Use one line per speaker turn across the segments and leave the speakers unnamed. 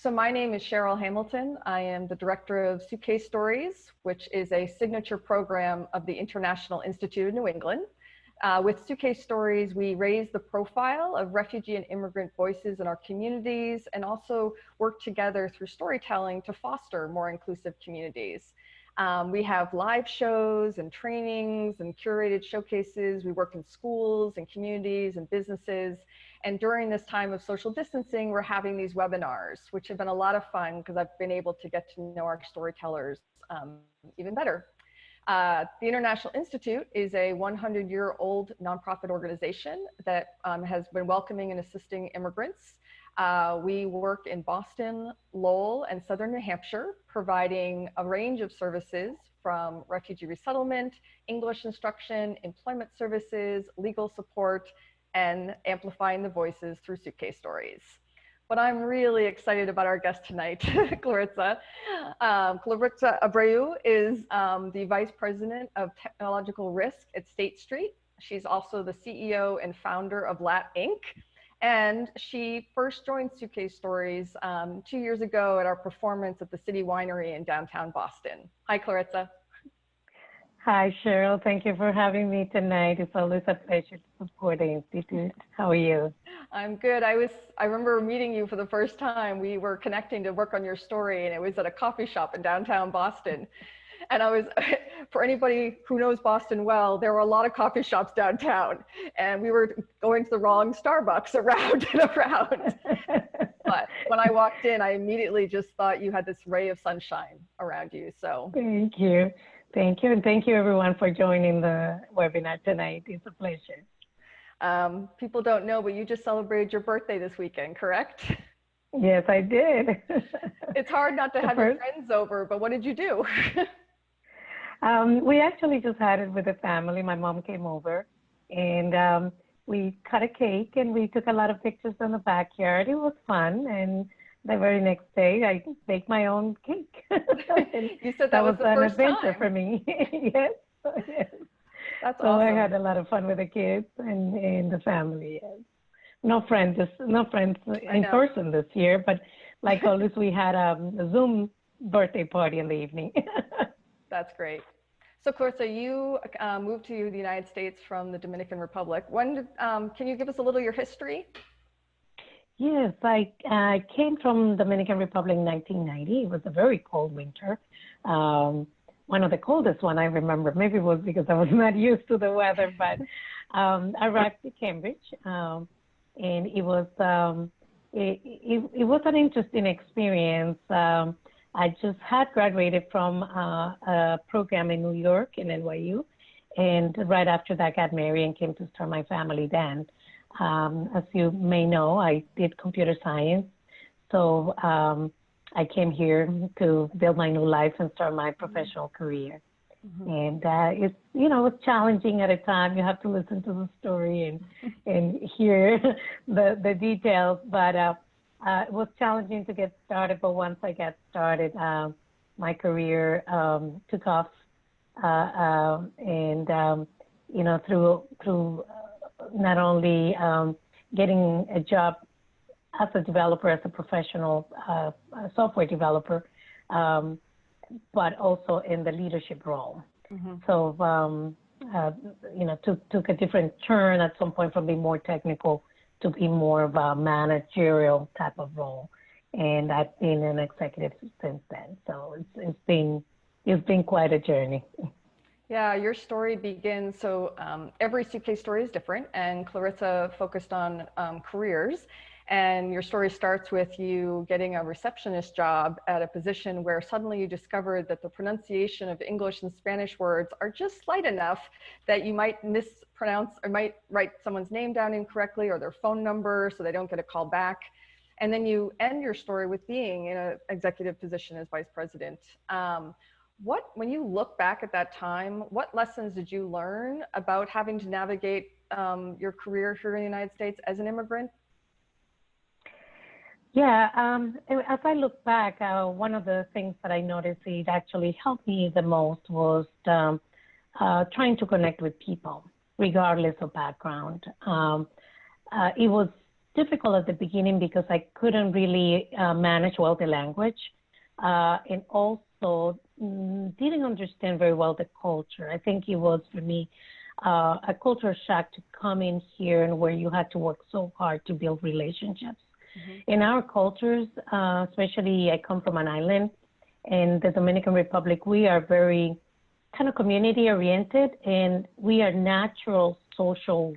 So my name is Cheryl Hamilton. I am the director of Suitcase Stories, which is a signature program of the International Institute of New England. With Suitcase Stories, we raise the profile of refugee and immigrant voices in our communities and also work together through storytelling to foster more inclusive communities. We have live shows and trainings and curated showcases. We work in schools and communities and businesses. And during this time of social distancing, we're having these webinars, which have been a lot of fun because I've been able to get to know our storytellers even better. The International Institute is a 100-year-old nonprofit organization that has been welcoming and assisting immigrants. We work in Boston, Lowell, and Southern New Hampshire, providing a range of services from refugee resettlement, English instruction, employment services, legal support, and amplifying the voices through Suitcase Stories. But I'm really excited about our guest tonight, Claritza. Claritza Abreu is the Vice President of Technological Risk at State Street. She's also the CEO and founder of Lat Inc. And she first joined Suitcase Stories 2 years ago at our performance at the City Winery in downtown Boston. Hi, Claritza.
Hi, Cheryl. Thank you for having me tonight. It's always a pleasure to support the Institute. How are you?
I'm good. I remember meeting you for the first time. We were connecting to work on your story, and it was at a coffee shop in downtown Boston. And for anybody who knows Boston well, there were a lot of coffee shops downtown, and we were going to the wrong Starbucks around and around. But when I walked in, I immediately just thought you had this ray of sunshine around you. So
thank you. Thank you. And thank you, everyone, for joining the webinar tonight. It's a pleasure.
People don't know, but you just celebrated your birthday this weekend, correct?
Yes, I did.
It's hard not to have your friends over, but what did you do?
We actually just had it with the family. My mom came over, and we cut a cake, and we took a lot of pictures in the backyard. It was fun, and the very next day, I baked my own cake.
You said that was the
an
first
adventure
time.
For me. Yes. Yes.
That's
so
awesome.
I had a lot of fun with the kids and the family. Yes. No friends in person this year, but like always, we had a Zoom birthday party in the evening.
That's great. So, Claritza, you moved to the United States from the Dominican Republic. Can you give us a little of your history?
Yes, I came from Dominican Republic in 1990. It was a very cold winter. One of the coldest one I remember. Maybe it was because I was not used to the weather, but I arrived to Cambridge, and it was it was an interesting experience. I just had graduated from a program in New York in NYU, and right after that got married and came to start my family then. As you may know, I did computer science, so I came here to build my new life and start my professional career. Mm-hmm. And it's, it's challenging at a time. You have to listen to the story and hear the details, but it was challenging to get started. But once I got started, my career took off, through not only getting a job as a developer, as a professional software developer, but also in the leadership role. Mm-hmm. So, took a different turn at some point from being more technical to be more of a managerial type of role. And I've been an executive since then. So it's been quite a journey.
Yeah, your story begins, so every Suitcase story is different, and Claritza focused on careers, and your story starts with you getting a receptionist job at a position where suddenly you discovered that the pronunciation of English and Spanish words are just slight enough that you might mispronounce or might write someone's name down incorrectly or their phone number so they don't get a call back. And then you end your story with being in an executive position as vice president. When you look back at that time, what lessons did you learn about having to navigate your career here in the United States as an immigrant?
Yeah, as I look back, one of the things that I noticed it actually helped me the most was trying to connect with people, regardless of background. It was difficult at the beginning because I couldn't really manage well the language, and also didn't understand very well the culture. I think it was for me a culture shock to come in here and where you had to work so hard to build relationships. In our cultures, especially I come from an island, in the Dominican Republic, we are very kind of community oriented, and we are natural social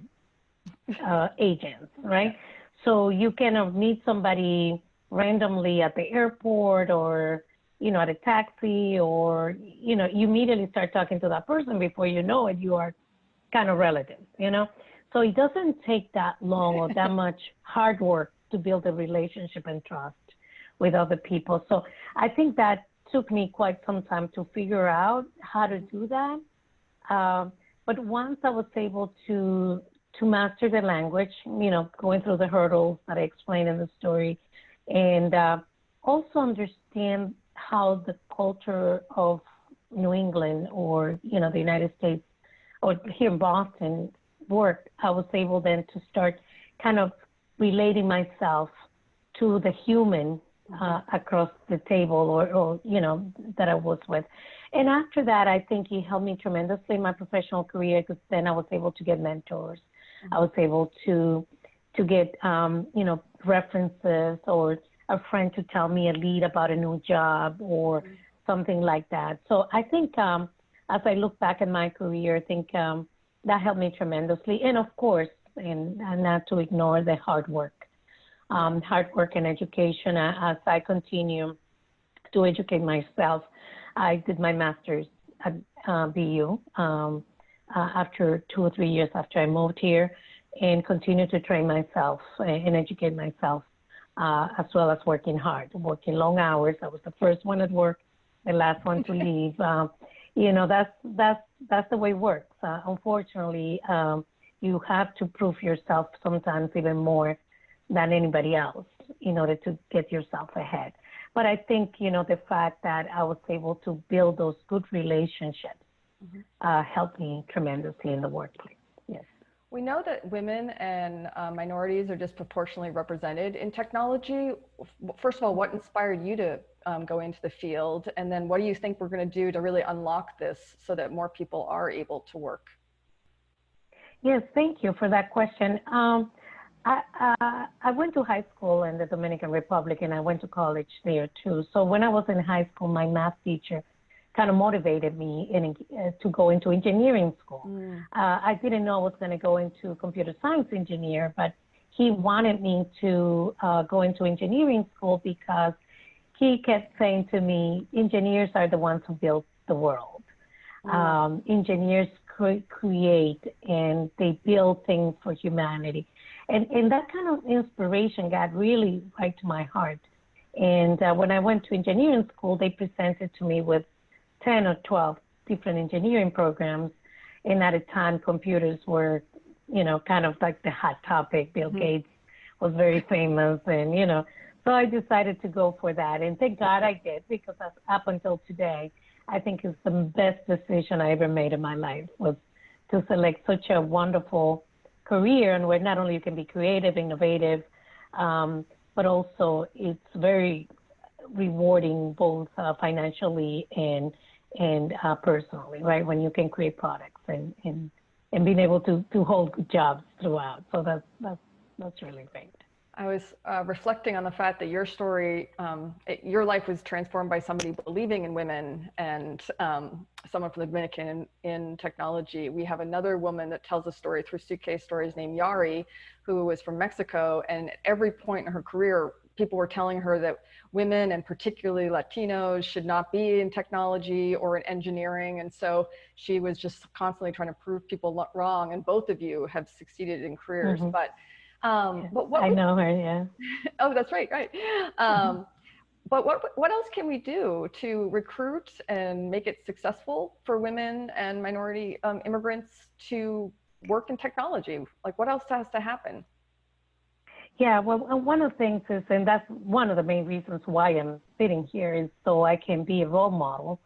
agents, right? So you cannot meet somebody randomly at the airport or, at a taxi, or, you immediately start talking to that person. Before you know it, you are kind of relatives, So it doesn't take that long or that much hard work to build a relationship and trust with other people. So I think that took me quite some time to figure out how to do that. But once I was able to master the language, going through the hurdles that I explained in the story, and also understand how the culture of New England or, the United States or here in Boston worked, I was able then to start kind of relating myself to the human across the table or that I was with. And after that, I think it helped me tremendously in my professional career, because then I was able to get mentors. I was able to get, references, or a friend to tell me a lead about a new job or something like that. So I think as I look back at my career, I think that helped me tremendously. And of course, and not to ignore the hard work and education. As I continue to educate myself, I did my master's at BU after 2 or 3 years after I moved here, and continue to train myself and educate myself, as well as working hard, working long hours. I was the first one at work, the last one to leave. That's the way it works. Unfortunately, you have to prove yourself sometimes even more than anybody else in order to get yourself ahead. But I think, the fact that I was able to build those good relationships helped me tremendously in the workplace. Yes.
We know that women and minorities are disproportionately represented in technology. First of all, what inspired you to go into the field? And then what do you think we're going to do to really unlock this so that more people are able to work?
Yes, thank you for that question. I went to high school in the Dominican Republic, and I went to college there too. So when I was in high school, my math teacher kind of motivated me to go into engineering school. I didn't know I was going to go into computer science engineer, but he wanted me to go into engineering school because he kept saying to me, engineers are the ones who build the world. Engineers create, and they build things for humanity. And that kind of inspiration got really right to my heart. And when I went to engineering school, they presented to me with 10 or 12 different engineering programs. And at a time, computers were, kind of like the hot topic. Bill Gates was very famous, and, so I decided to go for that. And thank God I did, because up until today, I think it's the best decision I ever made in my life, was to select such a wonderful career, and where not only you can be creative, innovative, but also it's very rewarding, both financially and personally, right? When you can create products and being able to hold good jobs throughout. So that's really great.
I was reflecting on the fact that your story, your life was transformed by somebody believing in women, and someone from the Dominican in technology. We have another woman that tells a story through Suitcase Stories named Yari, who was from Mexico. And at every point in her career, people were telling her that women, and particularly Latinos, should not be in technology or in engineering. And so she was just constantly trying to prove people wrong. And both of you have succeeded in careers. But what
I know her, yeah.
Oh, that's right. But what else can we do to recruit and make it successful for women and minority immigrants to work in technology? Like, what else has to happen?
Yeah, well, one of the things is, and that's one of the main reasons why I'm sitting here, is so I can be a role model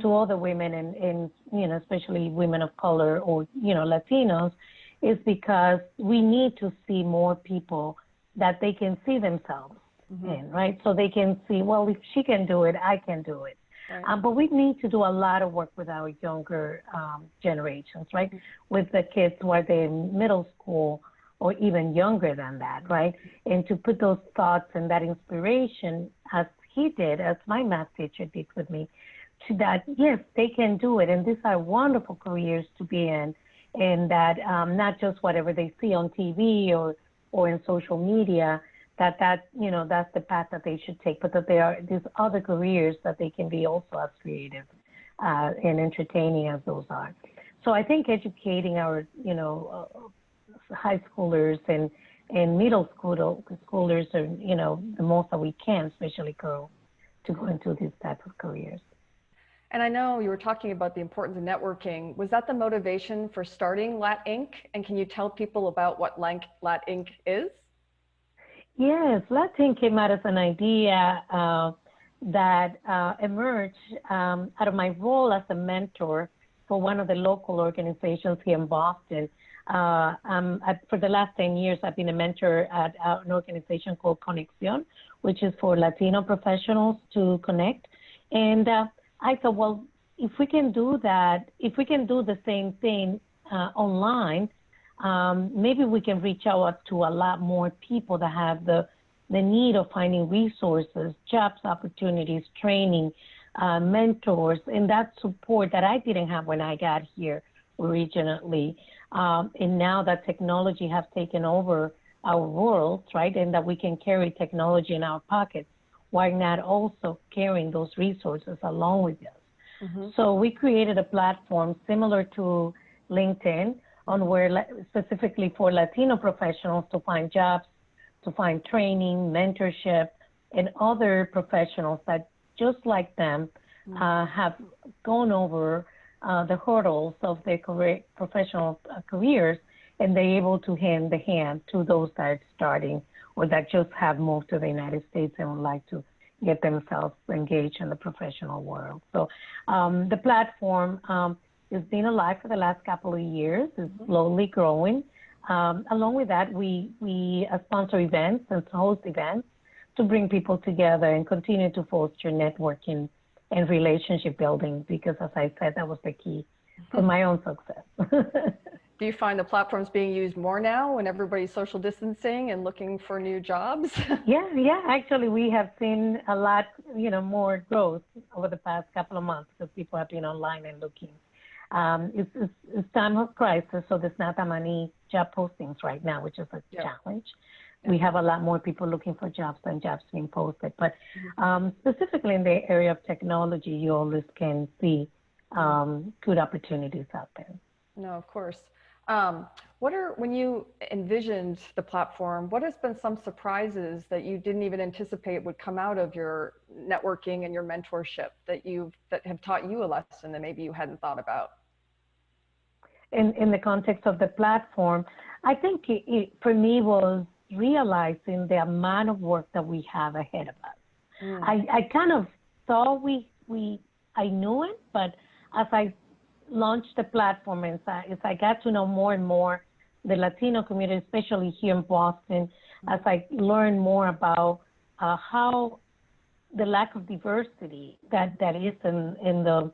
to other women, and especially women of color or Latinos, is because we need to see more people that they can see themselves in, right? So they can see, well, if she can do it, I can do it.
Right.
But we need to do a lot of work with our younger generations, right? With the kids who are in middle school or even younger than that, right? And to put those thoughts and that inspiration, as he did, as my math teacher did with me, to that, yes, they can do it. And these are wonderful careers to be in, and that not just whatever they see on TV or in social media, that you know, that's the path that they should take, but that there are these other careers that they can be also as creative and entertaining as those are. So I think educating our, you know, high schoolers and middle schoolers, are, you know, the most that we can, especially girls, to go into these types of careers.
And I know you were talking about the importance of networking. Was that the motivation for starting Lat Inc? And can you tell people about what Lat Inc is?
Yes, Latin came out as an idea that emerged out of my role as a mentor for one of the local organizations here in Boston. For the last 10 years, I've been a mentor at an organization called Conexión, which is for Latino professionals to connect. And I thought, well, if we can do that, if we can do the same thing online, maybe we can reach out to a lot more people that have the need of finding resources, jobs opportunities, training, mentors, and that support that I didn't have when I got here originally. And now that technology has taken over our world, right, and that we can carry technology in our pockets, why not also carrying those resources along with us? So we created a platform similar to LinkedIn, on where specifically for Latino professionals to find jobs, to find training, mentorship, and other professionals that, just like them, have gone over the hurdles of their professional careers, and they're able to hand the hand to those that are starting or that just have moved to the United States and would like to get themselves engaged in the professional world. So the platform it's been alive for the last couple of years. It's slowly growing. Along with that, we sponsor events and host events to bring people together and continue to foster networking and relationship building, because as I said, that was the key for my own success.
Do you find the platform's being used more now when everybody's social distancing and looking for new jobs?
Yeah. Actually, we have seen a lot, you know, more growth over the past couple of months because people have been online and looking. It's time of crisis, so there's not that many job postings right now, which is a challenge. We have a lot more people looking for jobs than jobs being posted. But specifically in the area of technology, you always can see good opportunities out there.
No, of course. When you envisioned the platform, what has been some surprises that you didn't even anticipate would come out of your networking and your mentorship that have taught you a lesson that maybe you hadn't thought about?
In the context of the platform, I think it for me was realizing the amount of work that we have ahead of us. I kind of thought I knew it, but as I launched the platform and as I got to know more and more the Latino community, especially here in Boston, as I learned more about how the lack of diversity that is in the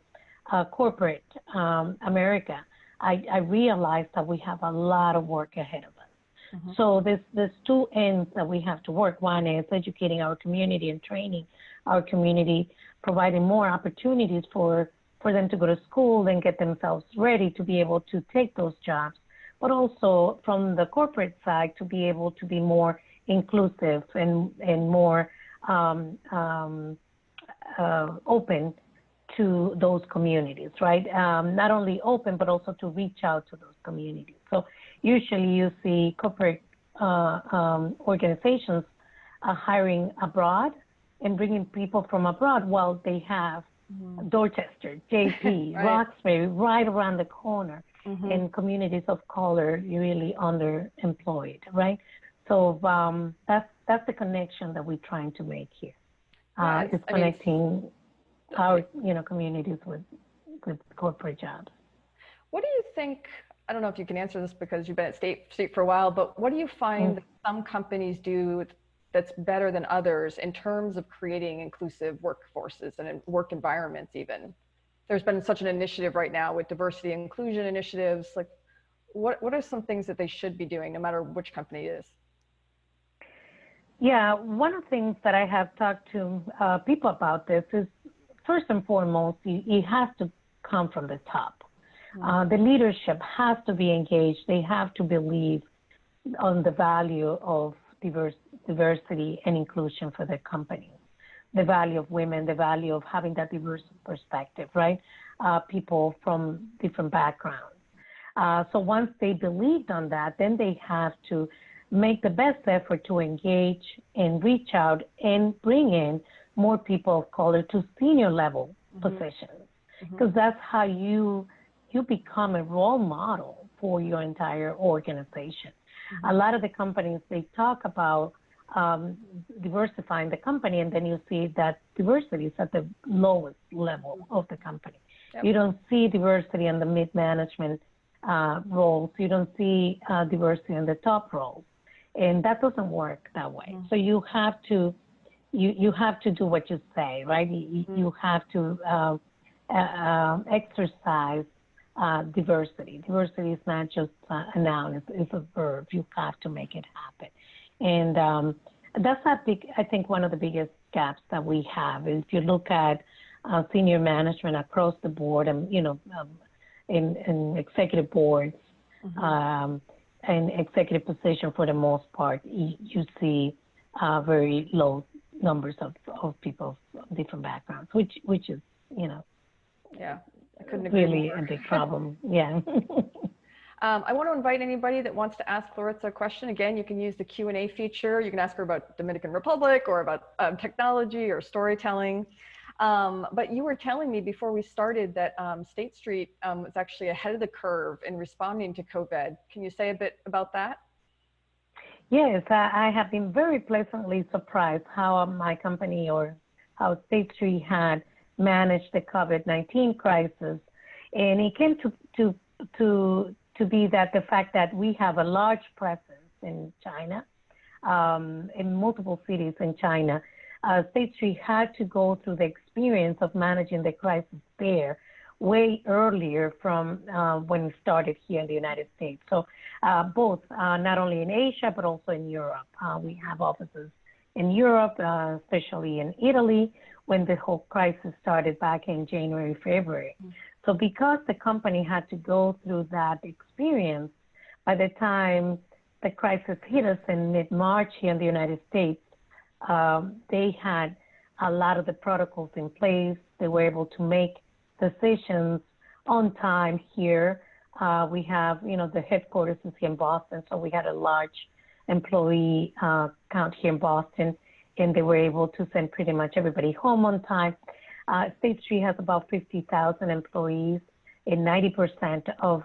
corporate America, I realized that we have a lot of work ahead of us. So there's two ends that we have to work. One is educating our community and training our community, providing more opportunities for them to go to school and get themselves ready to be able to take those jobs, but also from the corporate side to be able to be more inclusive and more open to those communities, right? Not only open, but also to reach out to those communities. So usually you see corporate organizations hiring abroad and bringing people from abroad while they have Dorchester, JP, right. Roxbury, right around the corner, and communities of color really underemployed, right? So that's the connection that we're trying to make here. It's connecting our communities with corporate jobs.
What do you think? I don't know if you can answer this because you've been at State for a while, but what do you find some companies do that's better than others in terms of creating inclusive workforces and work environments even? There's been such an initiative right now with diversity and inclusion initiatives. Like, what are some things that they should be doing no matter which company it is?
Yeah, one of the things that I have talked to people about this is, first and foremost, it has to come from the top. The leadership has to be engaged. They have to believe on the value of diversity and inclusion for their company, the value of women, the value of having that diverse perspective, right? People from different backgrounds. So once they believed on that, then they have to make the best effort to engage and reach out and bring in more people of color to senior level positions, because that's how you become a role model for your entire organization. A lot of the companies, they talk about diversifying the company, and then you see that diversity is at the lowest level of the company. Yep. You don't see diversity in the mid-management roles. You don't see diversity in the top roles. And that doesn't work that way. So you have to do what you say, right? You have to exercise diversity. Diversity is not just a noun, it's a verb. You have to make it happen. And that's I think one of the biggest gaps that we have is, if you look at senior management across the board and, in executive boards, and executive position for the most part, you see very low numbers of people of different backgrounds, which is,
yeah, I couldn't agree
really
more.
A big problem. Yeah.
I want to invite anybody that wants to ask Claritza a question. Again, you can use the Q&A feature. You can ask her about Dominican Republic or about technology or storytelling. But you were telling me before we started that State Street was actually ahead of the curve in responding to COVID. Can you say a bit about that?
Yes, I have been very pleasantly surprised how my company, or how State Street, had managed the COVID-19 crisis. And it came to be that the fact that we have a large presence in China, in multiple cities in China, State Street had to go through the experience of managing the crisis there way earlier from when it started here in the United States. So both, not only in Asia, but also in Europe. We have offices in Europe, especially in Italy, when the whole crisis started back in January, February. So because the company had to go through that experience, by the time the crisis hit us in mid-March here in the United States, they had a lot of the protocols in place. They were able to make decisions on time here. We have, the headquarters is here in Boston, so we had a large employee count here in Boston, and they were able to send pretty much everybody home on time. State Street has about 50,000 employees, and 90% of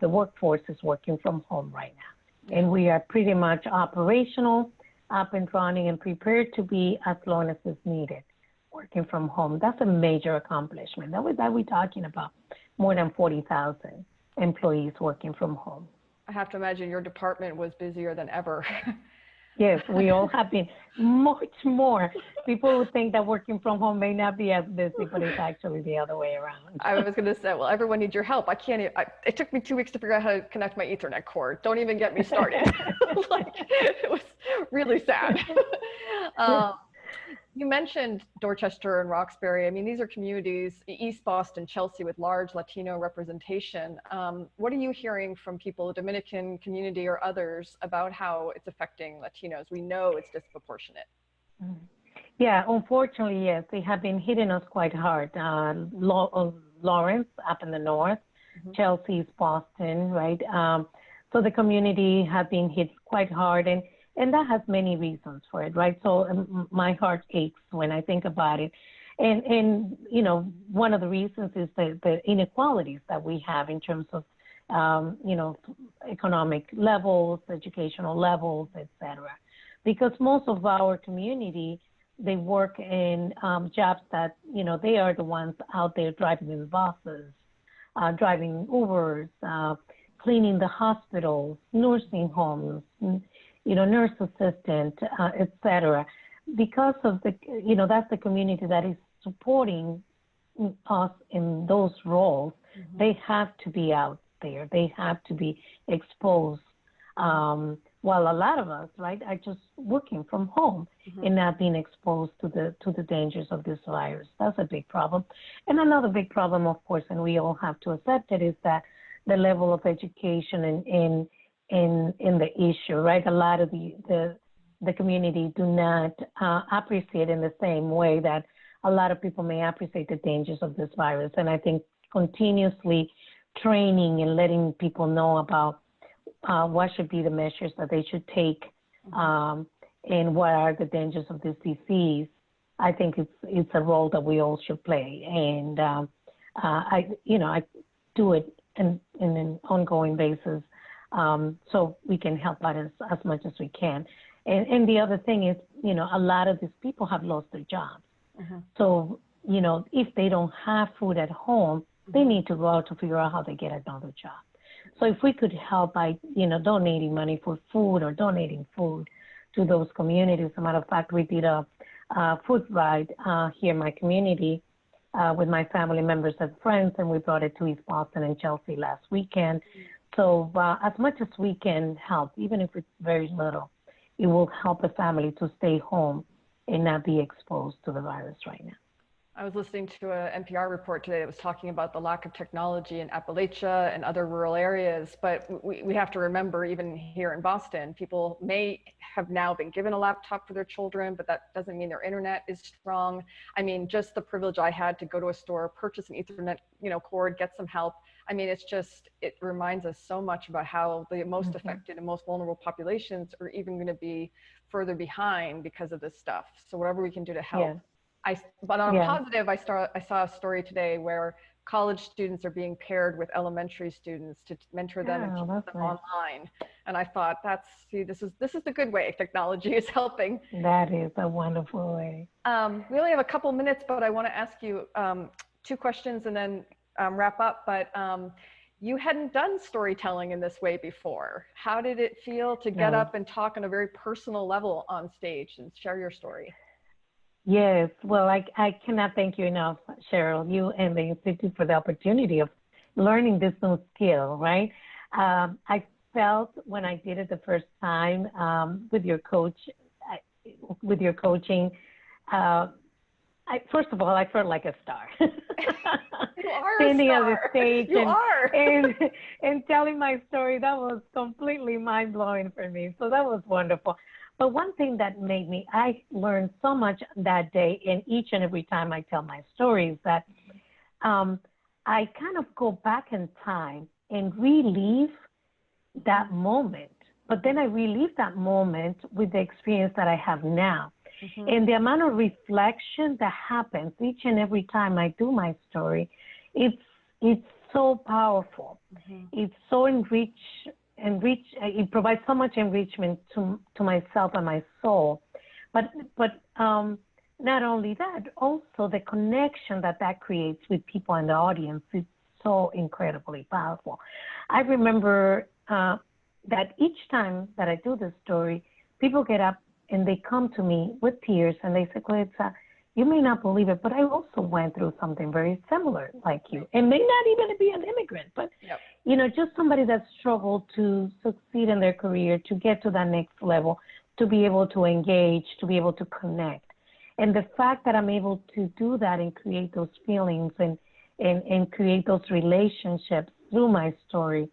the workforce is working from home right now. And we are pretty much operational, up and running, and prepared to be as long as is needed, working from home. That's a major accomplishment. That we're talking about more than 40,000 employees working from home.
I have to imagine your department was busier than ever.
Yes, we all have been much more. People would think that working from home may not be as busy, but it's actually the other way around.
I was going to say, well, everyone needs your help. It took me 2 weeks to figure out how to connect my Ethernet cord. Don't even get me started. It was really sad. You mentioned Dorchester and Roxbury. I mean, these are communities, East Boston, Chelsea, with large Latino representation. What are you hearing from people, the Dominican community or others, about how it's affecting Latinos? We know it's disproportionate.
Yeah, unfortunately, yes. They have been hitting us quite hard. Lawrence, up in the north, Chelsea, East Boston, right? So the community has been hit quite hard, and that has many reasons for it, right? So my heart aches when I think about it. And one of the reasons is the inequalities that we have in terms of, economic levels, educational levels, et cetera. Because most of our community, they work in jobs that, they are the ones out there driving the buses, driving Ubers, cleaning the hospitals, nursing homes, nurse assistant, etc. Because of that's the community that is supporting us in those roles. Mm-hmm. They have to be out there. They have to be exposed. While a lot of us, right, are just working from home mm-hmm. and not being exposed to the dangers of this virus. That's a big problem. And another big problem, of course, and we all have to accept it, is that the level of education in the issue, right? A lot of the community do not appreciate in the same way that a lot of people may appreciate the dangers of this virus. And I think continuously training and letting people know about what should be the measures that they should take and what are the dangers of this disease, I think it's a role that we all should play. And I do it in an ongoing basis so we can help out as much as we can. And the other thing is, a lot of these people have lost their jobs. Mm-hmm. So, if they don't have food at home, mm-hmm. they need to go out to figure out how to get another job. So if we could help by, donating money for food or donating food to those communities. As a matter of fact, we did a food ride here in my community with my family members and friends, and we brought it to East Boston and Chelsea last weekend. So as much as we can help, even if it's very little, it will help a family to stay home and not be exposed to the virus right now.
I was listening to an NPR report today that was talking about the lack of technology in Appalachia and other rural areas, but we have to remember, even here in Boston, people may have now been given a laptop for their children, but that doesn't mean their internet is strong. I mean, just the privilege I had to go to a store, purchase an Ethernet cord, get some help. I mean, it reminds us so much about how the most mm-hmm. affected and most vulnerable populations are even going to be further behind because of this stuff. So whatever we can do to help. Yeah. But on a positive, I saw a story today where college students are being paired with elementary students to mentor them and teach them nice. Online. And I thought, this is the good way technology is helping.
That is a wonderful way.
We only have a couple minutes, but I want to ask you 2 questions and then wrap up. But you hadn't done storytelling in this way before. How did it feel to get up and talk on a very personal level on stage and share your story?
Yes, well, I cannot thank you enough, Cheryl, you and the Institute, for the opportunity of learning this new skill, right? I felt when I did it the first time with your coaching, first of all, I felt like a star.
You are
standing
a star.
on the stage
You
and telling my story, that was completely mind-blowing for me. So that was wonderful. But one thing that I learned so much that day, and each and every time I tell my story, is that I kind of go back in time and relive that moment. But then I relive that moment with the experience that I have now. Mm-hmm. And the amount of reflection that happens each and every time I do my story, it's so powerful. Mm-hmm. It's so it provides so much enrichment to myself and my soul. But not only that, also the connection that creates with people in the audience is so incredibly powerful. I remember that each time that I do this story, people get up and they come to me with tears and they say, Claritza, you may not believe it, but I also went through something very similar like you. And may not even be an immigrant, but just somebody that struggled to succeed in their career, to get to that next level, to be able to engage, to be able to connect. And the fact that I'm able to do that and create those feelings and create those relationships through my story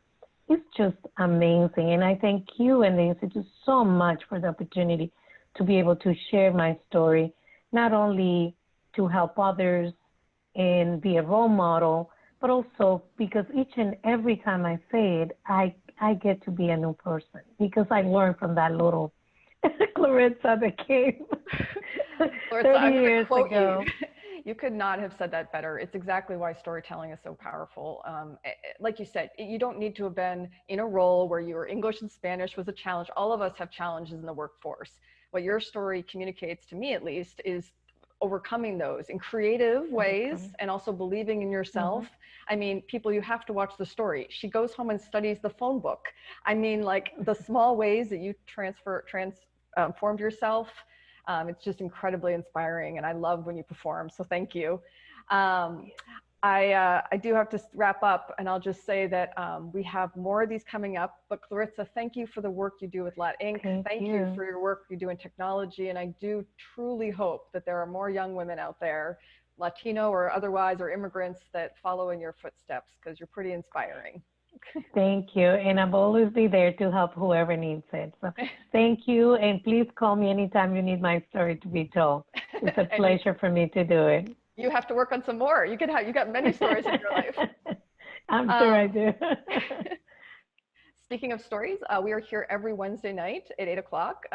is just amazing. And I thank you and the Institute so much for the opportunity to be able to share my story, not only to help others and be a role model, but also because each and every time I say it, I get to be a new person because I learned from that little Claritza that came 30 years ago.
You could not have said that better. It's exactly why storytelling is so powerful. Like you said, you don't need to have been in a role where your English and Spanish was a challenge. All of us have challenges in the workforce. What your story communicates, to me at least, is overcoming those in creative ways and also believing in yourself. Mm-hmm. I mean, people, you have to watch the story. She goes home and studies the phone book. I mean, like the small ways that you transformed yourself. It's just incredibly inspiring, and I love when you perform. So thank you. I do have to wrap up, and I'll just say that we have more of these coming up. But Claritza, thank you for the work you do with Lat Inc. Thank you for your work you do in technology. And I do truly hope that there are more young women out there, Latino or otherwise, or immigrants, that follow in your footsteps, because you're pretty inspiring.
Thank you. And I'll always be there to help whoever needs it. So thank you. And please call me anytime you need my story to be told. It's a pleasure for me to do it.
You have to work on some more. You got many stories in your life.
I'm sure I do.
Speaking of stories, we are here every Wednesday night at 8 o'clock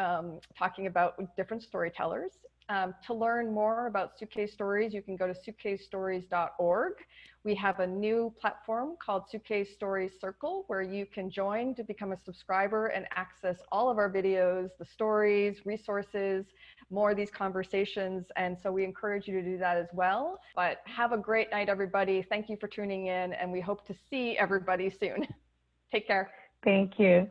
talking about different storytellers. To learn more about Suitcase Stories, you can go to suitcasestories.org. We have a new platform called Suitcase Stories Circle, where you can join to become a subscriber and access all of our videos, the stories, resources, more of these conversations. And so we encourage you to do that as well. But have a great night, everybody. Thank you for tuning in, and we hope to see everybody soon. Take care.
Thank you.